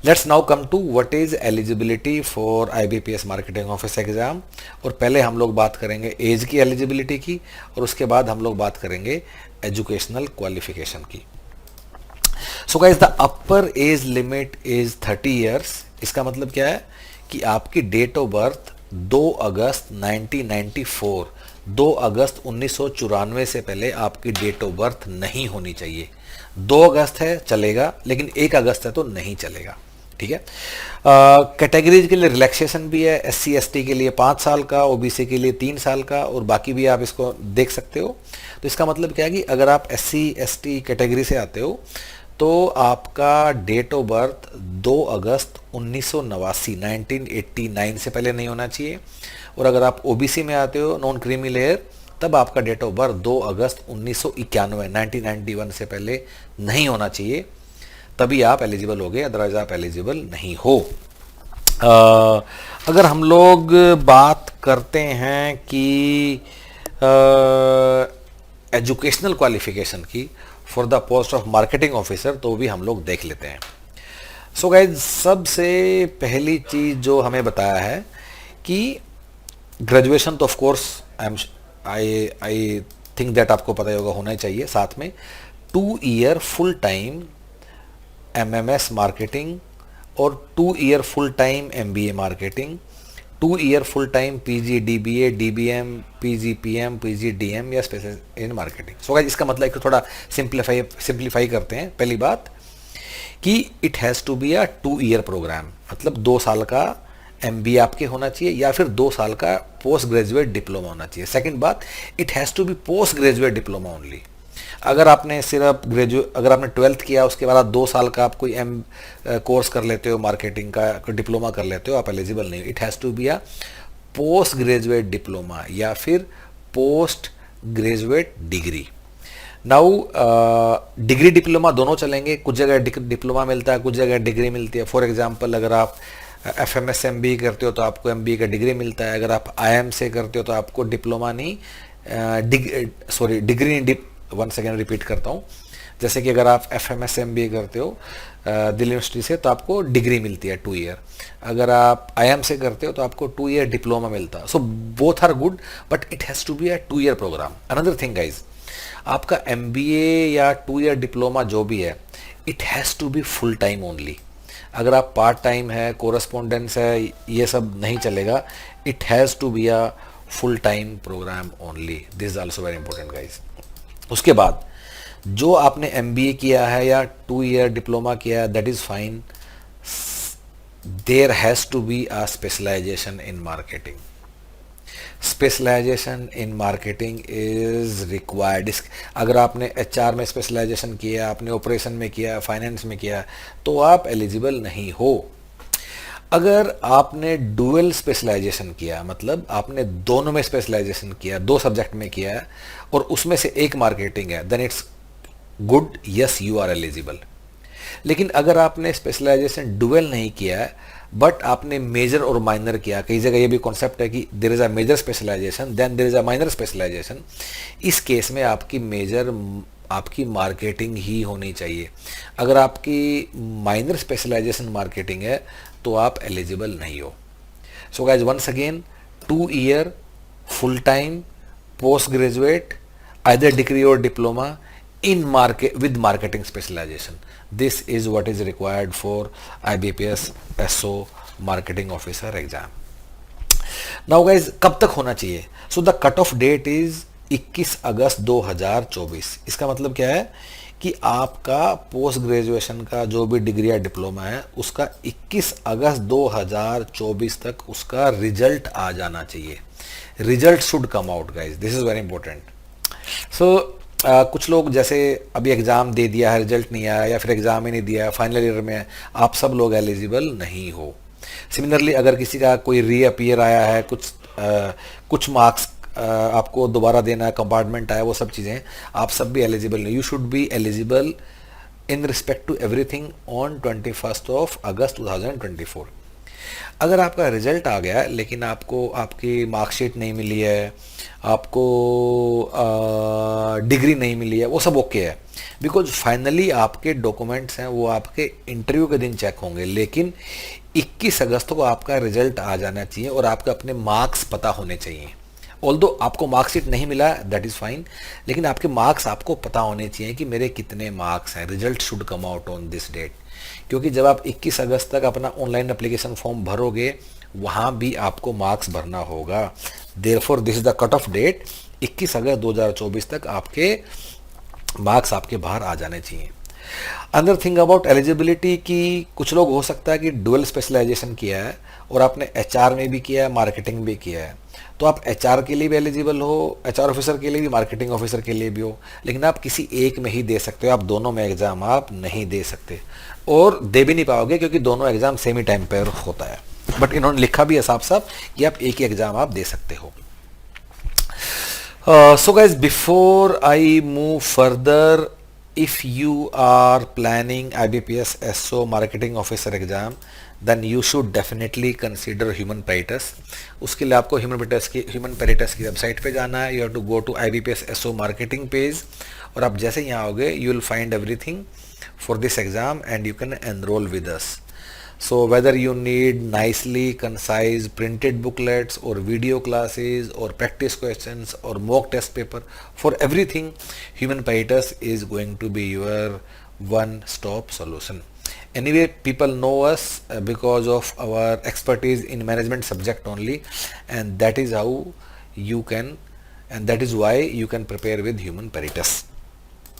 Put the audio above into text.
Let's now come to what is eligibility for IBPS marketing office exam. और पहले हम लोग बात करेंगे एज की एलिजिबिलिटी की, और उसके बाद हम लोग बात करेंगे एजुकेशनल क्वालिफिकेशन की। So guys, the upper age limit is 30 years. इसका मतलब क्या है कि आपकी डेट ऑफ बर्थ 2 अगस्त 1994, 2 अगस्त 1994 से पहले आपकी डेट ऑफ बर्थ नहीं होनी चाहिए। 2 अगस्त है चलेगा, लेकिन 1 अगस्त है तो नहीं चलेगा। ठीक है। कैटेगरीज के लिए रिलैक्सेशन भी है। SC ST के लिए 5 साल का, OBC के लिए 3 साल का, और बाकी भी आप इसको देख सकते हो। तो इसका मतलब क्या है कि अगर आप SC ST कैटेगरी से आते हो तो आपका डेट ऑफ बर्थ 2 अगस्त 1989 1989 से पहले नहीं होना चाहिए। और अगर आप OBC में आते हो, नॉन क्रीमी लेयर, तब आपका डेट ऑफ बर्थ 2 अगस्त 1991 1991 से पहले नहीं होना चाहिए, तभी आप एलिजिबल हो गए, अदरवाइज आप एलिजिबल नहीं हो। अगर हम लोग बात करते हैं कि एजुकेशनल क्वालिफिकेशन की for the post of marketing officer, तो भी हम लोग देख लेते हैं। सो गाइज, सबसे पहली चीज जो हमें बताया है कि ग्रेजुएशन तो of course I think that आपको पता ही होगा, होना ही चाहिए। साथ में 2 year full time MMS marketing और 2 year full time MBA marketing, 2 year full time PG DBA DBM PG PM PG DM या special in marketing. So guys, इसका मतलब एक थोड़ा सिंप्लीफाई करते हैं। पहली बात कि it has to be a 2 year programme, मतलब 2 साल का MBA आपके होना चाहिए या फिर 2 साल का पोस्ट ग्रेजुएट डिप्लोमा होना चाहिए। सेकंड बात, it has to be post graduate diploma only. अगर आपने सिर्फ अगर आपने 12th किया, उसके बाद 2 साल का आप कोई कोर्स कर लेते हो, मार्केटिंग का डिप्लोमा कर लेते हो, आप एलिजिबल नहीं हो। It has to be a post graduate diploma या फिर post graduate degree. Now degree diploma दोनों चलेंगे। कुछ जगह डिप्लोमा मिलता है, कुछ जगह डिग्री मिलती है। फॉर एग्जांपल, अगर आप FMS MBA करते हो तो आपको MBA का डिग्री मिलता है। अगर आप IIM से करते हो तो आपको डिप्लोमा नहीं, डिग्री नहीं, वन सेकेंड रिपीट करता हूँ। जैसे कि अगर आप FMS MBA करते हो दिल्ली यूनिवर्सिटी से, तो आपको डिग्री मिलती है 2 ईयर। अगर आप IIM से करते हो तो आपको 2 ईयर डिप्लोमा मिलता है। So both are good, but it has to be a 2 year programme. Another thing guys, आपका MBA या 2 ईयर डिप्लोमा जो भी है, it has to be full time only. अगर आप पार्ट टाइम है, कोरस्पोंडेंस है, ये सब नहीं चलेगा। It has to be a full time programme only. This is also very important guys. उसके बाद जो आपने MBA किया है या 2 ईयर डिप्लोमा किया है, that is fine. There has to be a specialisation in marketing. Specialisation in marketing is required. अगर आपने HR में स्पेशलाइजेशन किया, आपने ऑपरेशन में किया, फाइनेंस में किया, तो आप एलिजिबल नहीं हो। अगर आपने डुअल स्पेशलाइजेशन किया, मतलब आपने दोनों में स्पेशलाइजेशन किया, 2 सब्जेक्ट में किया है, और उसमें से एक मार्केटिंग है, then it's good, yes you are eligible. लेकिन अगर आपने स्पेशलाइजेशन डुअल नहीं किया है, बट आपने मेजर और माइनर किया, कई जगह ये भी कॉन्सेप्ट है कि there is a major specialisation then there is a minor specialisation. इस केस में आपकी मेजर आपकी मार्केटिंग ही होनी चाहिए। अगर आपकी माइनर स्पेशलाइजेशन मार्केटिंग है तो आप एलिजिबल नहीं हो। So guys, once again, 2 year full time post graduate, either degree और diploma in market with marketing specialization. This is what is required for IBPS SO marketing officer exam. Now guys, कब तक होना चाहिए? So the cut off date is 21 August 2024। इसका मतलब क्या है कि आपका पोस्ट ग्रेजुएशन का जो भी डिग्री या डिप्लोमा है, उसका 21 अगस्त 2024 तक उसका रिजल्ट आ जाना चाहिए। Result should come out guys, this is very important. So कुछ लोग जैसे अभी एग्ज़ाम दे दिया है, रिजल्ट नहीं आया, या फिर एग्ज़ाम ही नहीं दिया, फाइनल ईयर में है, आप सब लोग एलिजिबल नहीं हो। सिमिलरली, अगर किसी का कोई रीअपियर आया है, कुछ मार्क्स आपको दोबारा देना है, कंपार्टमेंट आया, वो सब चीज़ें, आप सब भी एलिजिबल नहीं। You should be eligible in respect to everything on 21 August 2024। अगर आपका रिजल्ट आ गया लेकिन आपको आपकी मार्कशीट नहीं मिली है, आपको डिग्री नहीं मिली है, वो सब ओके है, बिकॉज फाइनली आपके डॉक्यूमेंट्स हैं वो आपके इंटरव्यू के दिन चेक होंगे। लेकिन 21 अगस्त को आपका रिजल्ट आ जाना चाहिए और आपके अपने मार्क्स पता होने चाहिए। ऑल्दो आपको मार्कशीट नहीं मिला, दैट इज़ फाइन, लेकिन आपके मार्क्स आपको पता होने चाहिए कि मेरे कितने मार्क्स हैं। Result should come out on this date, क्योंकि जब आप 21 अगस्त तक अपना ऑनलाइन एप्लीकेशन फॉर्म भरोगे वहाँ भी आपको मार्क्स भरना होगा। Therefore this is the cut off date, 21 August 2024 तक आपके मार्क्स आपके बाहर आ जाने चाहिए। अनदर थिंग अबाउट एलिजिबिलिटी की, कुछ लोग हो सकता है कि डुअल स्पेशलाइजेशन किया है और आपने एचआर में भी किया है, मार्केटिंग भी किया है, तो आप एचआर के लिए भी एलिजिबल हो, एचआर ऑफिसर के लिए भी, मार्केटिंग ऑफिसर के लिए भी हो, लेकिन आप किसी एक में ही दे सकते हो, आप दोनों में एग्जाम आप नहीं दे सकते और दे भी नहीं पाओगे क्योंकि दोनों एग्जाम सेम ही टाइम पर होता है। बट इन्होंने लिखा भी है साफ साफ कि आप एक ही एग्जाम आप दे सकते हो। So guys, before I move further, if you are planning IBPS SO Marketing Officer exam, then you should definitely consider Human Peritus. उसके लिए आपको Human Peritus की वेबसाइट पे जाना है। You have to go to IBPS SO Marketing page और आप जैसे यहाँ आओगे you will find everything for this exam and you can enroll with us. So whether you need nicely concise printed booklets or video classes or practice questions or mock test paper, for everything Human Peritus is going to be your one-stop solution. Anyway, people know us because of our expertise in management subject only, and that is how you can, and that is why you can prepare with Human Peritus.